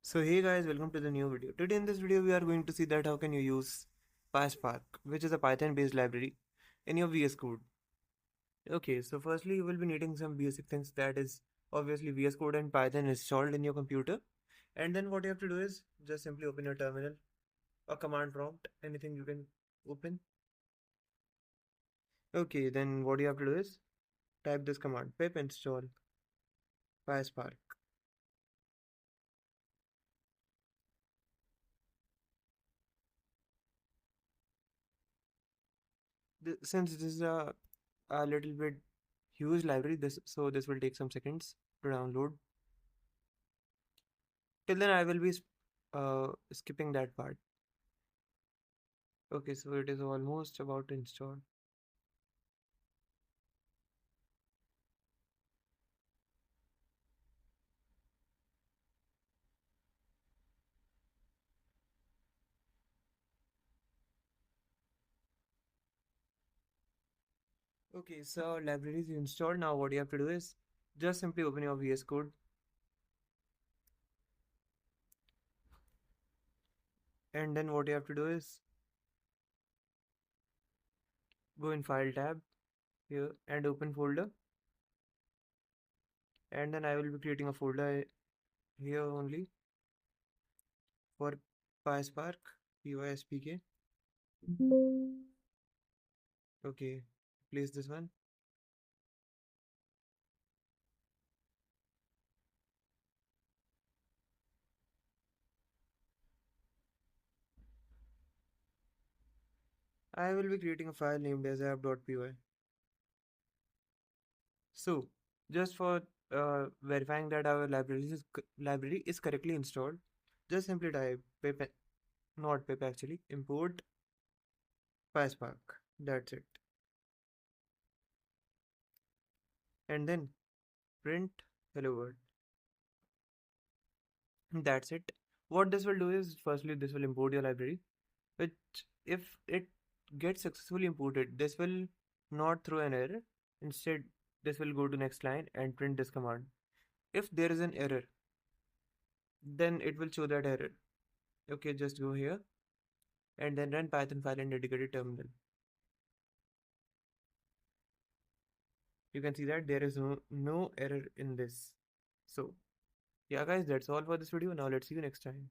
So hey guys, welcome to the new video. Today in this video we are going to see that how can you use PySpark, which is a Python based library, in your VS Code. Okay, so firstly you will be needing some basic things, that is obviously VS Code and Python installed in your computer. And then what you have to do is just simply open your terminal or command prompt, anything you can open. Okay, then what you have to do is type this command pip install PySpark. Since this is a little bit huge library, this will take some seconds to download. Till then I will be skipping that part. Okay, so it is almost about to install. Okay, so library is installed. Now what you have to do is just simply open your VS Code, and then what you have to do is go in File tab here and open folder, and then I will be creating a folder here only for PySpark, PySPK. Okay, place this one. I will be creating a file named as app.py. So, just for verifying that our library is correctly installed, just simply type pip, not pip actually, import PySpark. That's it. And then print hello world. That's it. What this will do is, firstly, this will import your library, which if it gets successfully imported, this will not throw an error. Instead, this will go to next line and print this command. If there is an error, then it will show that error. Okay, just go here and then run Python file in dedicated terminal. You can see that there is no error in this. So yeah guys, that's all for this video. Now let's see you next time.